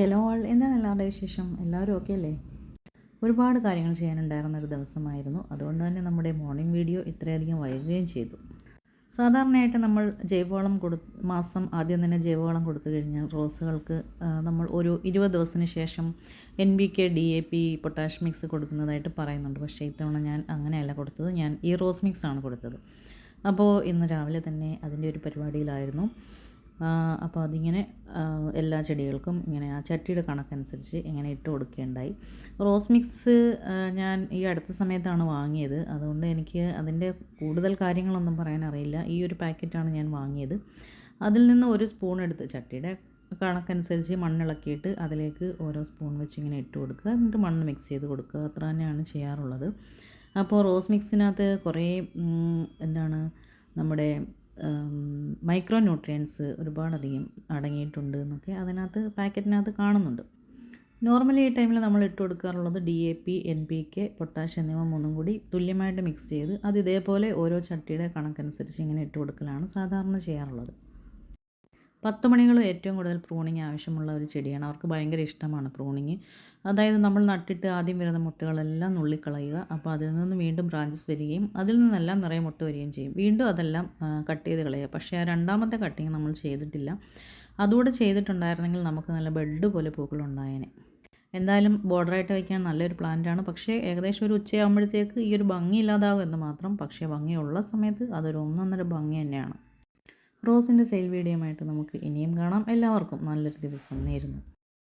Hello all, എന്താണ് എല്ലാവരുടെ വിശേഷം? എല്ലാവരും ഓക്കെ അല്ലേ? ഒരുപാട് കാര്യങ്ങൾ ചെയ്യാനുണ്ടായിരുന്ന ഒരു ദിവസമായിരുന്നു. അതുകൊണ്ട് തന്നെ നമ്മുടെ മോർണിംഗ് വീഡിയോ ഇത്രയധികം വൈകുകയും ചെയ്തു. സാധാരണയായിട്ട് നമ്മൾ ജൈവവളം മാസം ആദ്യം തന്നെ ജൈവവളം കൊടുത്തു കഴിഞ്ഞാൽ റോസുകൾക്ക് നമ്മൾ ഒരു 20 ദിവസത്തിന് ശേഷം NPK DAP പൊട്ടാഷ് മിക്സ് കൊടുക്കുന്നതായിട്ട് പറയുന്നുണ്ട്. പക്ഷേ ഇത്തവണ ഞാൻ അങ്ങനെയല്ല കൊടുത്തത്. ഞാൻ ഈ റോസ് മിക്സ് ആണ് കൊടുത്തത്. അപ്പോൾ ഇന്ന് രാവിലെ തന്നെ അതിൻ്റെ ഒരു പരിപാടിയിലായിരുന്നു. അപ്പോൾ അതിങ്ങനെ എല്ലാ ചെടികൾക്കും ഇങ്ങനെ ആ ചട്ടിയുടെ കണക്കനുസരിച്ച് ഇങ്ങനെ ഇട്ട് കൊടുക്കുകയുണ്ടായി. റോസ് മിക്സ് ഞാൻ ഈ അടുത്ത സമയത്താണ് വാങ്ങിയത്. അതുകൊണ്ട് എനിക്ക് അതിൻ്റെ കൂടുതൽ കാര്യങ്ങളൊന്നും പറയാനറിയില്ല. ഈ ഒരു പാക്കറ്റാണ് ഞാൻ വാങ്ങിയത്. അതിൽ നിന്ന് ഒരു സ്പൂൺ എടുത്ത് ചട്ടിയുടെ കണക്കനുസരിച്ച് മണ്ണിളക്കിയിട്ട് അതിലേക്ക് ഓരോ സ്പൂൺ വെച്ച് ഇങ്ങനെ ഇട്ട് കൊടുക്കുക. എന്നിട്ട് മണ്ണ് മിക്സ് ചെയ്ത് കൊടുക്കുക. അത്ര തന്നെയാണ് ചെയ്യാറുള്ളത്. അപ്പോൾ റോസ് മിക്സിനകത്ത് കുറേ നമ്മുടെ മൈക്രോ ന്യൂട്രിയൻസ് ഒരുപാടധികം അടങ്ങിയിട്ടുണ്ട് എന്നൊക്കെ അതിനകത്ത് പാക്കറ്റിനകത്ത് കാണുന്നുണ്ട്. നോർമലി ഈ ടൈമിൽ നമ്മൾ ഇട്ട് കൊടുക്കാറുള്ളത് DAP NPK പൊട്ടാഷ് എന്നിവ മൂന്നും കൂടി തുല്യമായിട്ട് മിക്സ് ചെയ്ത് അത് ഇതേപോലെ ഓരോ ചട്ടിയുടെ കണക്കനുസരിച്ച് ഇങ്ങനെ ഇട്ട് കൊടുക്കലാണ് സാധാരണ ചെയ്യാറുള്ളത്. 10 മണികൾ ഏറ്റവും കൂടുതൽ പ്രൂണിങ് ആവശ്യമുള്ള ഒരു ചെടിയാണ്. അവർക്ക് ഭയങ്കര ഇഷ്ടമാണ് പ്രൂണിങ്. അതായത് നമ്മൾ നട്ടിട്ട് ആദ്യം വരുന്ന മുട്ടുകളെല്ലാം നുള്ളിക്കളയുക. അപ്പോൾ അതിൽ നിന്ന് വീണ്ടും ബ്രാഞ്ചസ് വരികയും അതിൽ നിന്നെല്ലാം നിറയെ മുട്ട വരികയും ചെയ്യും. വീണ്ടും അതെല്ലാം കട്ട് ചെയ്ത് കളയുക. പക്ഷേ ആ രണ്ടാമത്തെ കട്ടിങ് നമ്മൾ ചെയ്തിട്ടില്ല. അതുകൂടെ ചെയ്തിട്ടുണ്ടായിരുന്നെങ്കിൽ നമുക്ക് നല്ല ബെഡ് പോലെ പൂക്കളുണ്ടായേനെ. എന്തായാലും ബോർഡറായിട്ട് വയ്ക്കാൻ നല്ലൊരു പ്ലാന്റാണ്. പക്ഷേ ഏകദേശം ഒരു ഉച്ചയാകുമ്പോഴത്തേക്ക് ഈ ഒരു ഭംഗി ഇല്ലാതാകും എന്ന് മാത്രം. പക്ഷേ ഭംഗിയുള്ള സമയത്ത് അതൊരു ഒന്നൊന്നര ഭംഗി തന്നെയാണ്. റോസിൻ്റെ സെയിൽ വീഡിയോയുമായിട്ട് നമുക്ക് ഇനിയും കാണാം. എല്ലാവർക്കും നല്ലൊരു ദിവസം നേരുന്നു.